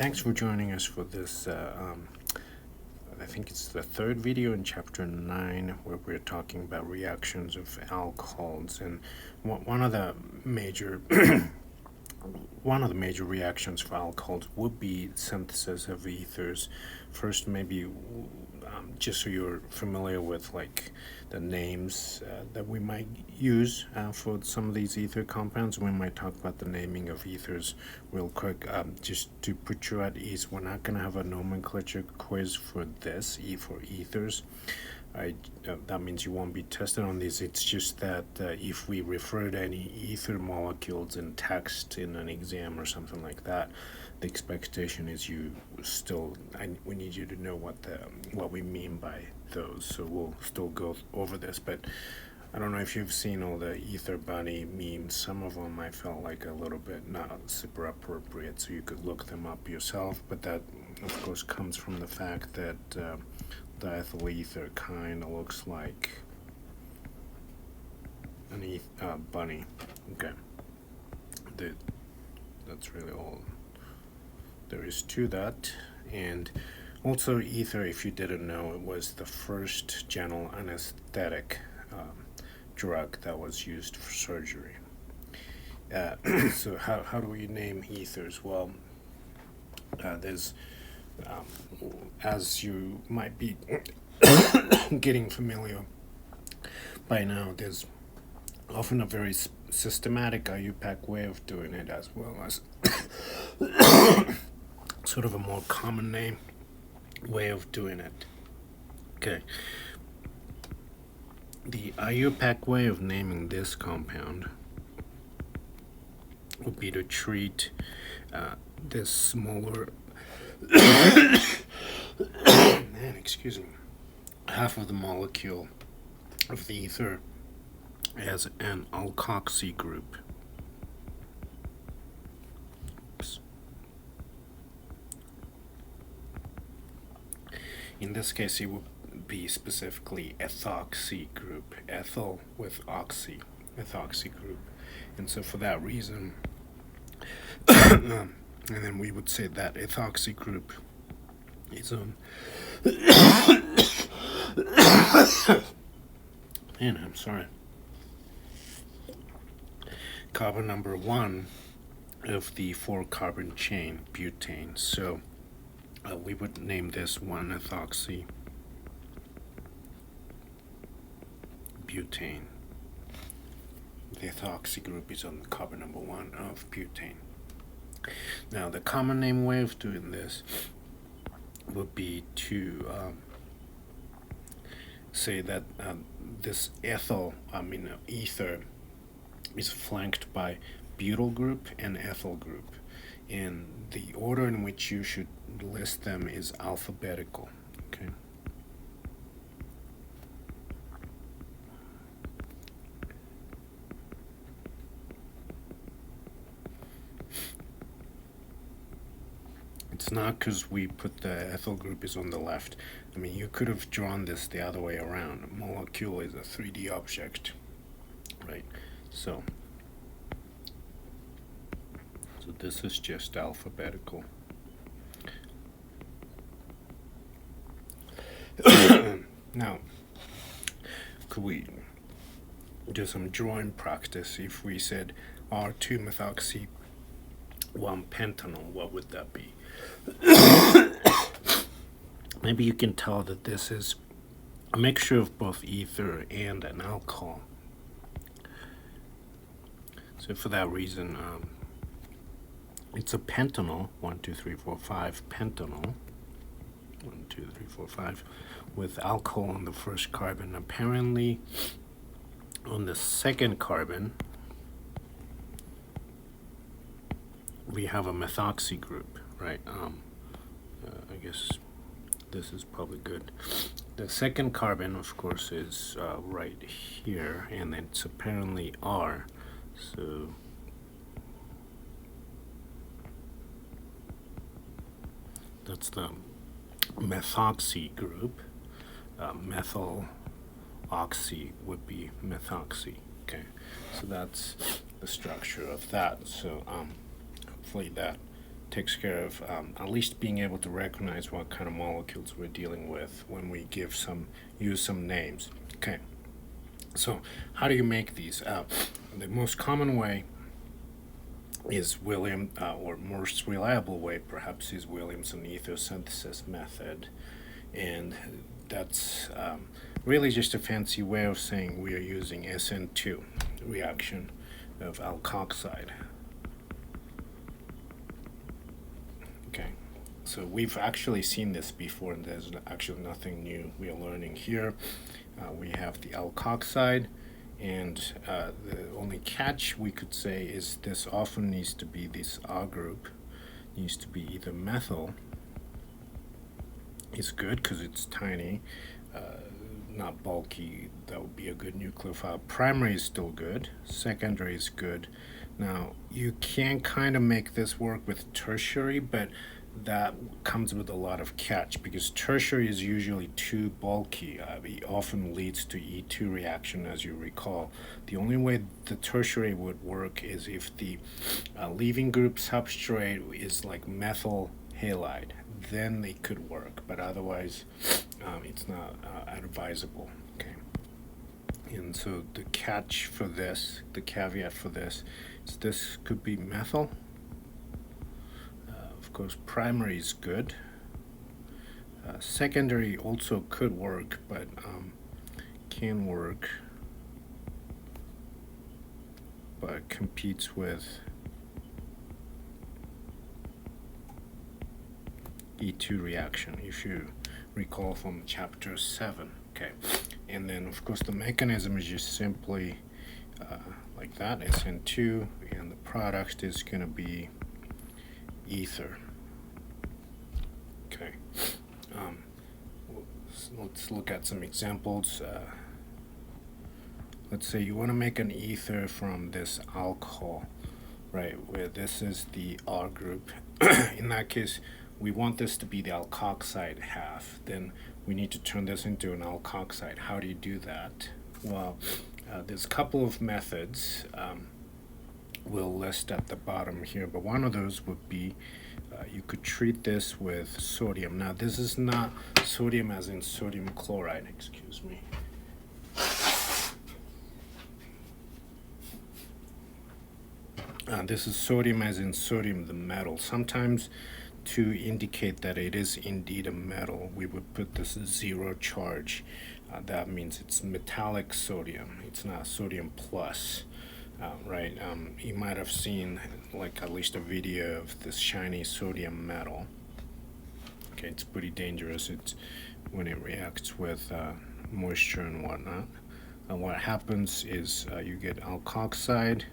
Thanks for joining us for this, I think it's the third video in chapter 9 where we're talking about reactions of alcohols, and one of the major reactions for alcohols would be synthesis of ethers. First, maybe just so you're familiar with like the names that we might use for some of these ether compounds. We might talk about the naming of ethers real quick. Just to put you at ease, we're not going to have a nomenclature quiz for this, for ethers. That means you won't be tested on these. It's just that if we refer to any ether molecules in text in an exam or something like that, the expectation is we need you to know what we mean by those. So we'll still go over this, but I don't know if you've seen all the ether bunny memes. Some of them I felt like a little bit not super appropriate, so you could look them up yourself, but that of course comes from the fact that the ethyl ether kind of looks like an bunny. Okay, that's really all there is to that. And also ether, if you didn't know, it was the first general anesthetic drug that was used for surgery. So how do we name ethers? Well, there's as you might be getting familiar by now, there's often a very systematic IUPAC way of doing it, as well as sort of a more common name way of doing it. Okay. The IUPAC way of naming this compound would be to treat this smaller excuse me, half of the molecule of the ether as an alkoxy group. In this case, it would be specifically ethoxy group, ethyl with oxy, ethoxy group. And so for that reason, and then we would say that ethoxy group is on and I'm sorry, carbon number 1 of the 4-carbon chain, butane. So we would name this 1-ethoxy butane. The ethoxy group is on carbon number 1 of butane. Now, the common name way of doing this would be to say that this ether is flanked by butyl group and ethyl group, and the order in which you should list them is alphabetical. Okay. It's not because we put the ethyl group is on the left. I mean, you could have drawn this the other way around. A molecule is a 3D object, right? So this is just alphabetical. Now, could we do some drawing practice? If we said R2-methoxy 1-pentanol, what would that be? Maybe you can tell that this is a mixture of both ether and an alcohol. So for that reason, it's a pentanol, 1, 2, 3, 4, 5, pentanol, 1, 2, 3, 4, 5, with alcohol on the first carbon. Apparently, on the second carbon, we have a methoxy group, right? I guess this is probably good. The second carbon, of course, is right here, and it's apparently R. So that's the methoxy group. Methyl oxy would be methoxy. Okay, so that's the structure of that. So hopefully that takes care of at least being able to recognize what kind of molecules we're dealing with when we use some names. Okay, so how do you make these? The most common way is or most reliable way perhaps is Williamson ether synthesis method, and that's really just a fancy way of saying we are using SN2 reaction of alkoxide. Okay, so we've actually seen this before, and there's actually nothing new we are learning here. We have the alkoxide, and the only catch we could say is this often needs to be this R group, needs to be either methyl, is good because it's tiny, not bulky, that would be a good nucleophile. Primary is still good, secondary is good. Now you can kind of make this work with tertiary, but that comes with a lot of catch because tertiary is usually too bulky. It often leads to E2 reaction, as you recall. The only way the tertiary would work is if the leaving group substrate is like methyl halide, then they could work, but otherwise it's not advisable. Okay, and so the catch for this, the caveat for this, is this could be methyl. Of course, primary is good. Secondary also could work, but can work, but competes with E2 reaction, if you recall from chapter 7. Okay, and then of course the mechanism is just simply like that, SN2, and the product is going to be ether. Okay, let's look at some examples. Let's say you want to make an ether from this alcohol, right, where this is the R group. In that case, we want this to be the alkoxide half. Then we need to turn this into an alkoxide. How do you do that? Well, there's a couple of methods we'll list at the bottom here, but one of those would be you could treat this with sodium. Now this is not sodium as in sodium chloride, excuse me. This is sodium as in sodium, the metal. Sometimes to indicate that it is indeed a metal, we would put this as zero charge. That means it's metallic sodium. It's not sodium plus. Right, you might have seen like at least a video of this shiny sodium metal. Okay, it's pretty dangerous. It's when it reacts with moisture and whatnot. What happens is you get alkoxide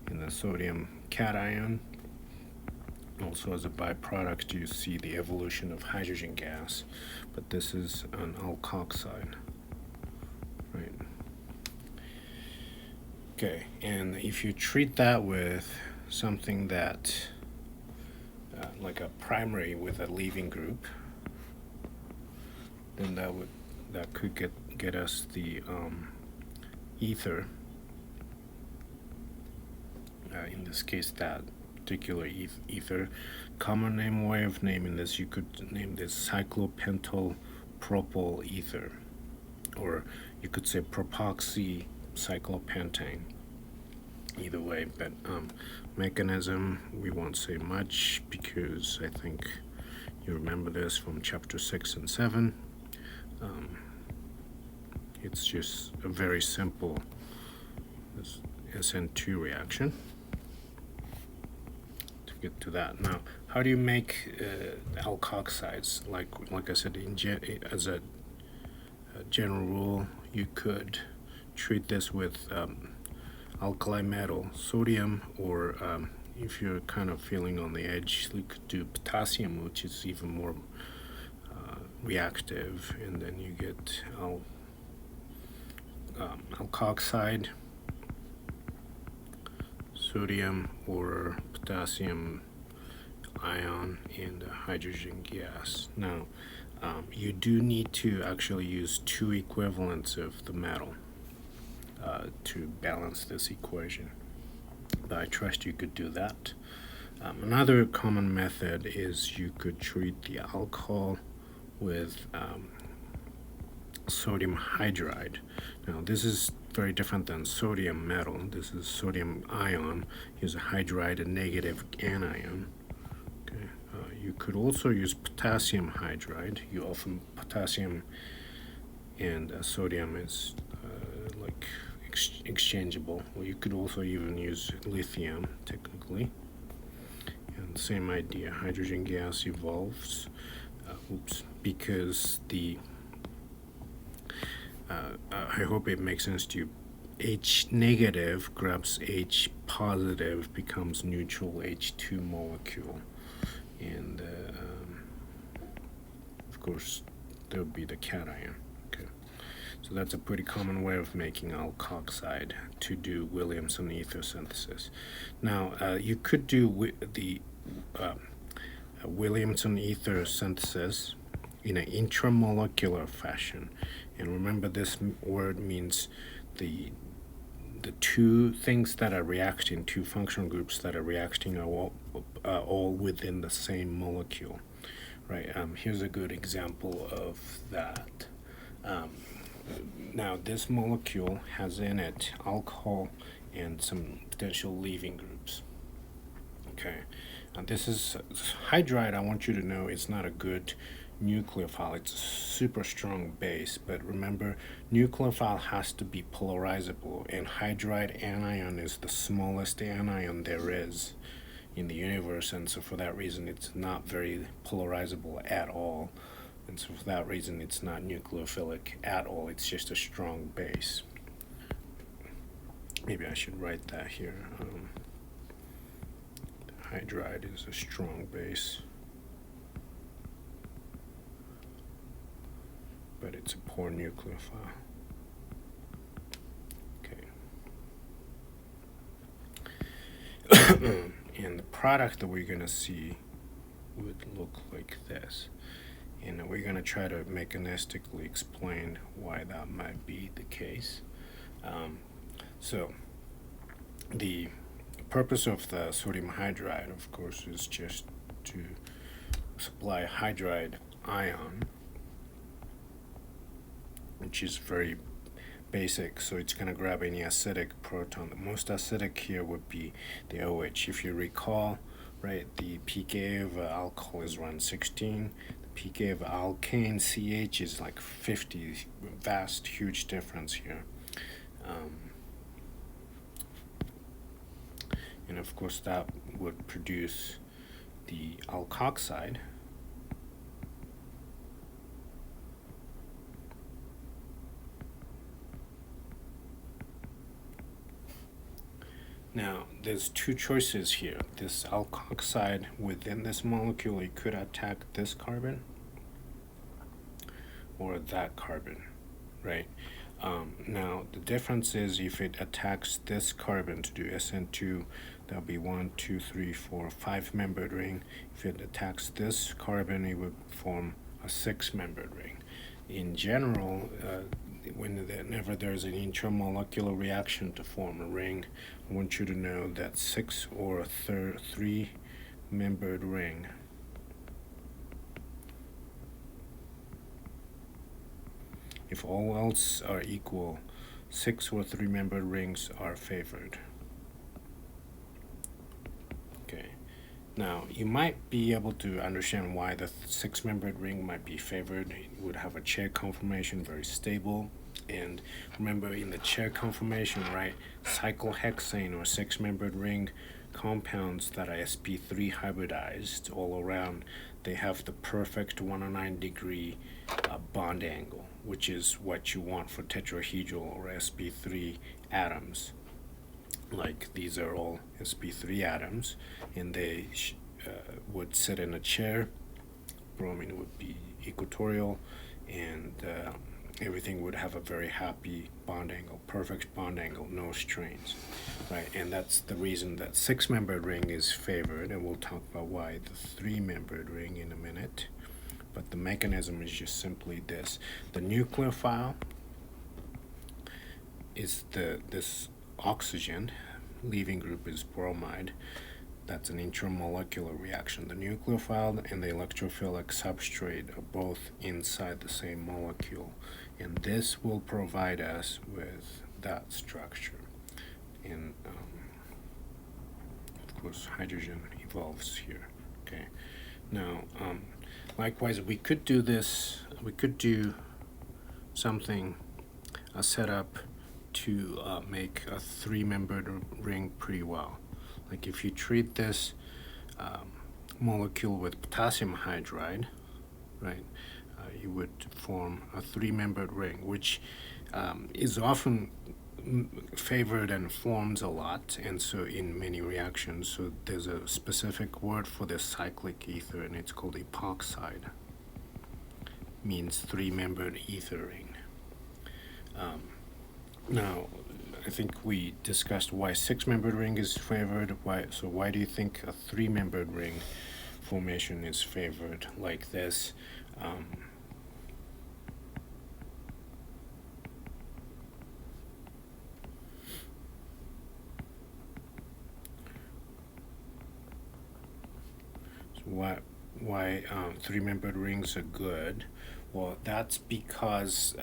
in the sodium cation. Also, as a byproduct, you see the evolution of hydrogen gas, but this is an alkoxide, right? Okay, and if you treat that with something that, like a primary with a leaving group, then that could get us the ether. In this case, that particular ether. Common way of naming this, you could name this cyclopentyl propyl ether, or you could say propoxy cyclopentane. Either way, but mechanism we won't say much because I think you remember this from chapter 6 and 7. It's just a very simple SN2 reaction. To get to that, now how do you make alkoxides? Like I said, as a general rule, you could treat this with alkali metal, sodium, or if you're kind of feeling on the edge, you could do potassium, which is even more reactive, and then you get alkoxide, sodium or potassium ion, and hydrogen gas. Now, you do need to actually use 2 equivalents of the metal to balance this equation, but I trust you could do that. Another common method is you could treat the alcohol with sodium hydride. Now this is very different than sodium metal. This is sodium ion. Here's a hydride, a negative anion. Okay. You could also use potassium hydride. You often potassium and sodium is like exchangeable. Well, you could also even use lithium technically. And same idea, hydrogen gas evolves. Because the I hope it makes sense to you. H negative grabs H positive, becomes neutral H2 molecule, and of course there would be the cation. Okay, so that's a pretty common way of making alkoxide to do Williamson ether synthesis. Now you could do the Williamson ether synthesis in an intramolecular fashion. And remember, this word means the two things that are reacting, two functional groups that are reacting, are all within the same molecule, right? Here's a good example of that. Now, this molecule has in it alcohol and some potential leaving groups. Okay, this is hydride. I want you to know it's not a good nucleophile. It's a super strong base, but remember, nucleophile has to be polarizable, and hydride anion is the smallest anion there is in the universe, and so for that reason it's not very polarizable at all, and so for that reason it's not nucleophilic at all. It's just a strong base. Maybe I should write that here. Hydride is a strong base, but it's a poor nucleophile. Okay. And the product that we're going to see would look like this. And we're going to try to mechanistically explain why that might be the case. So the purpose of the sodium hydride, of course, is just to supply hydride ion, which is very basic, so it's going to grab any acidic proton. The most acidic here would be the OH. If you recall, right, the pK of alcohol is around 16. The pK of alkane CH is like 50. Vast, huge difference here. And of course that would produce the alkoxide. Now, there's two choices here. This alkoxide within this molecule, it could attack this carbon or that carbon, right? Now, the difference is if it attacks this carbon to do SN2, that'll be 1, 2, 3, 4, 5-membered ring. If it attacks this carbon, it would form a 6-membered ring. In general, whenever there's an intramolecular reaction to form a ring, I want you to know that 6 or a 3-membered ring if all else are equal, 6 or 3-membered rings are favored. Okay. Now, you might be able to understand why the 6-membered ring might be favored. It would have a chair conformation, very stable. And remember, in the chair conformation, right, cyclohexane or 6-membered ring compounds that are sp3 hybridized all around, they have the perfect 109-degree bond angle, which is what you want for tetrahedral or sp3 atoms. Like, these are all sp3 atoms, and they would sit in a chair. Bromine would be equatorial, and everything would have a very happy bond angle, perfect bond angle, no strains, right? And that's the reason that 6-membered ring is favored, and we'll talk about why the 3-membered ring in a minute. But the mechanism is just simply this. The nucleophile is this oxygen, leaving group is bromide. That's an intermolecular reaction. The nucleophile and the electrophilic substrate are both inside the same molecule, and this will provide us with that structure. And of course, hydrogen evolves here. Okay. Now, likewise, we could do this. We could do something, a setup to make a three-membered ring pretty well. Like if you treat this molecule with potassium hydride, right, you would form a three-membered ring, which is often favored and forms a lot, and so in many reactions. So there's a specific word for this cyclic ether, and it's called epoxide. Means three-membered ether ring. Now, I think we discussed why six-membered ring is favored. Why do you think a three-membered ring formation is favored like this? Why three-membered rings are good? Well, that's because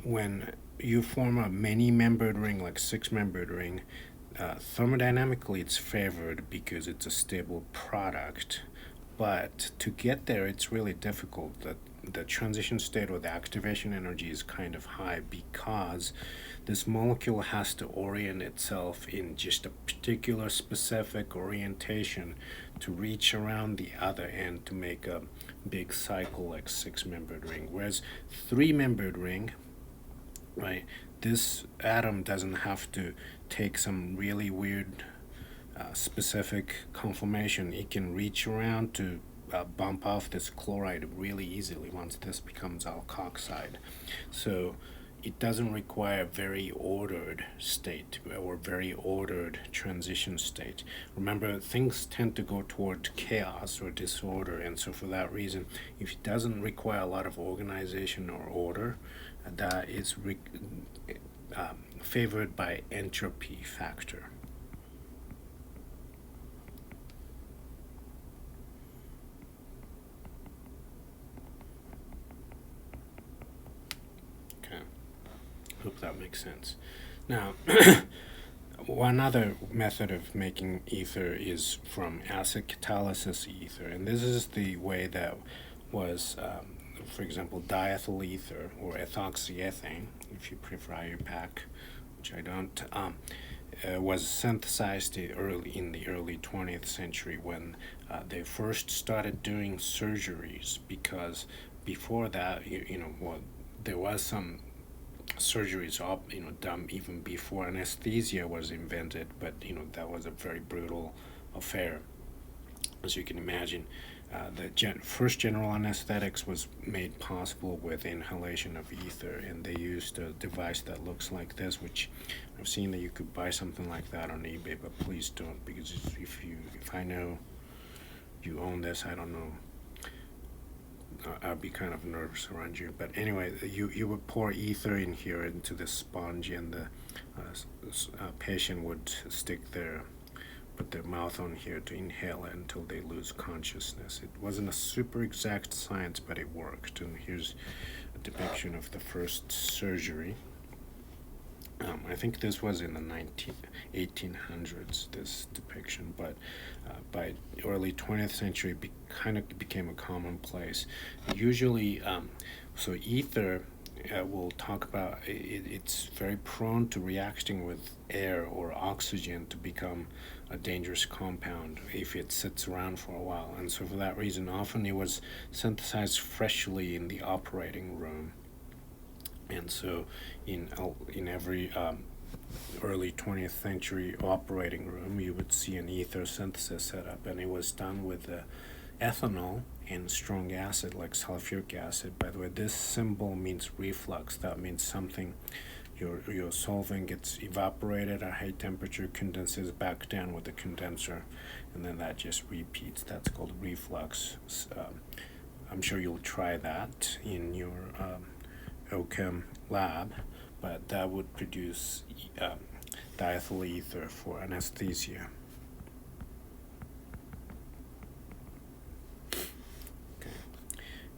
when you form a many-membered ring, like six-membered ring, thermodynamically it's favored because it's a stable product. But to get there, it's really difficult. The transition state or the activation energy is kind of high because this molecule has to orient itself in just a particular specific orientation to reach around the other end to make a big cycle like six-membered ring. Whereas three-membered ring, right, this atom doesn't have to take some really weird specific conformation. It can reach around to bump off this chloride really easily once this becomes alkoxide. So it doesn't require a very ordered state or very ordered transition state. Remember, things tend to go toward chaos or disorder, and so for that reason, if it doesn't require a lot of organization or order, that is favored by entropy factor. Hope that makes sense. Now, one other method of making ether is from acid catalysis ether, and this is the way that was, for example, diethyl ether or ethoxyethane, if you prefer IUPAC, which I don't, was synthesized in the early 20th century when they first started doing surgeries, because before that, there was some surgeries done even before anesthesia was invented, but that was a very brutal affair, as you can imagine. The first general anesthetics was made possible with inhalation of ether, and they used a device that looks like this, which I've seen that you could buy something like that on eBay, but please don't, because if I know you own this, I don't know, I'd be kind of nervous around you. But anyway, you would pour ether in here into the sponge, and the patient would put their mouth on here to inhale it until they lose consciousness. It wasn't a super exact science, but it worked. And here's a depiction of the first surgery. I think this was in the 1800s, this depiction, but by early 20th century, kind of became a commonplace. Usually, so ether, we'll talk about, it's very prone to reacting with air or oxygen to become a dangerous compound if it sits around for a while. And so for that reason, often it was synthesized freshly in the operating room. And so in every early 20th century operating room, you would see an ether synthesis setup, and it was done with ethanol and strong acid like sulfuric acid. By the way, this symbol means reflux. That means something, your solvent gets evaporated at high temperature, condenses back down with the condenser, and then that just repeats. That's called reflux. I'm sure you'll try that in your Chem lab, but that would produce diethyl ether for anesthesia.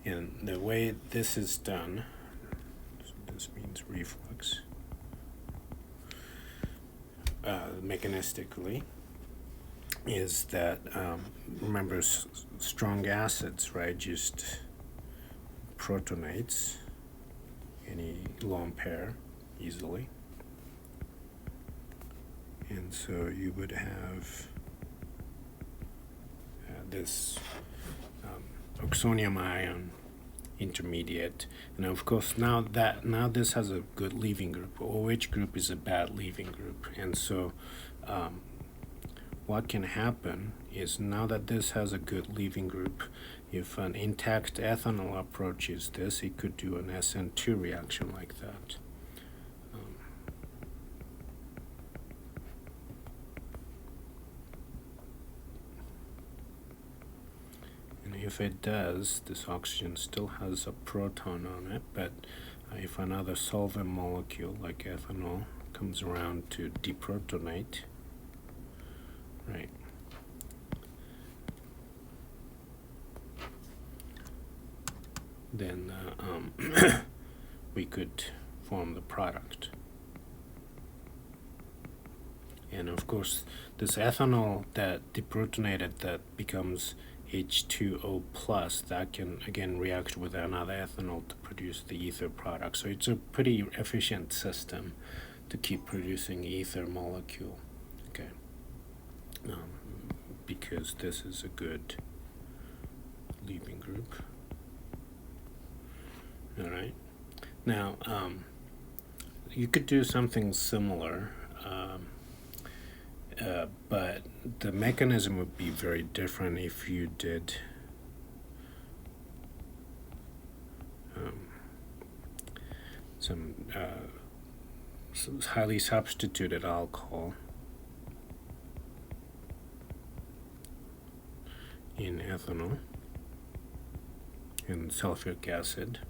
And the way this is done, so this means reflux, mechanistically, is that, remember, strong acids, right, just protonates any lone pair easily. And so you would have this oxonium ion intermediate, and of course now this has a good leaving group. OH group is a bad leaving group, and so what can happen is, now that this has a good leaving group, if an intact ethanol approaches this, it could do an SN2 reaction like that. And if it does, this oxygen still has a proton on it, but if another solvent molecule like ethanol comes around to deprotonate, right, then we could form the product. And of course, this ethanol that deprotonated, that becomes H2O plus, that can again react with another ethanol to produce the ether product. So it's a pretty efficient system to keep producing ether molecule, okay, because this is a good leaving group. All right, now you could do something similar, but the mechanism would be very different if you did some highly substituted alcohol in ethanol and sulfuric acid.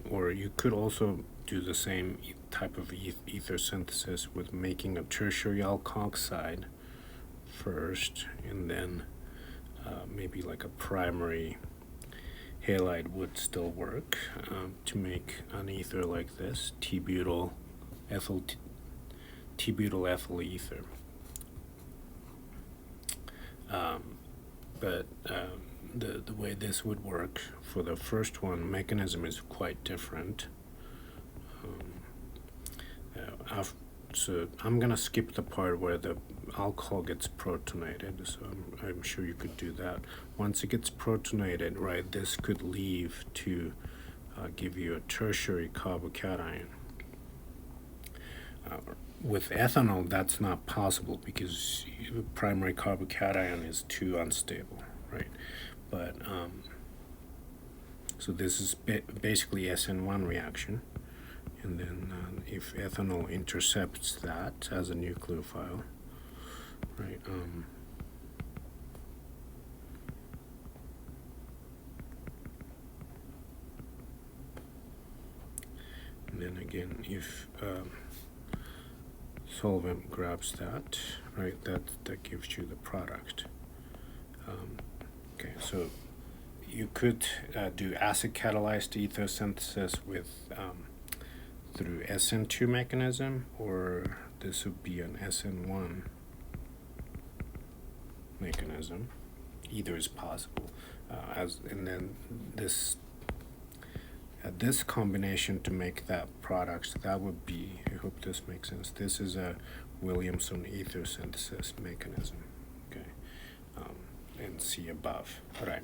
You could also do the same type of ether synthesis with making a tertiary alkoxide first, and then maybe like a primary halide would still work to make an ether like this, T-butyl ethyl ether. But the way this would work for the first one, mechanism is quite different. So I'm gonna skip the part where the alcohol gets protonated, so I'm sure you could do that. Once it gets protonated, right, this could leave to give you a tertiary carbocation. With ethanol, that's not possible because primary carbocation is too unstable, right? But so this is basically SN1 reaction, and then if ethanol intercepts that as a nucleophile, right? And then again, if solvent grabs that, right, that gives you the product. Okay, so you could do acid catalyzed ether synthesis with through SN2 mechanism, or this would be an SN1 mechanism. Either is possible, and then this combination to make that product, that would be, I hope this makes sense, this is a Williamson ether synthesis mechanism, okay, and see above. All right.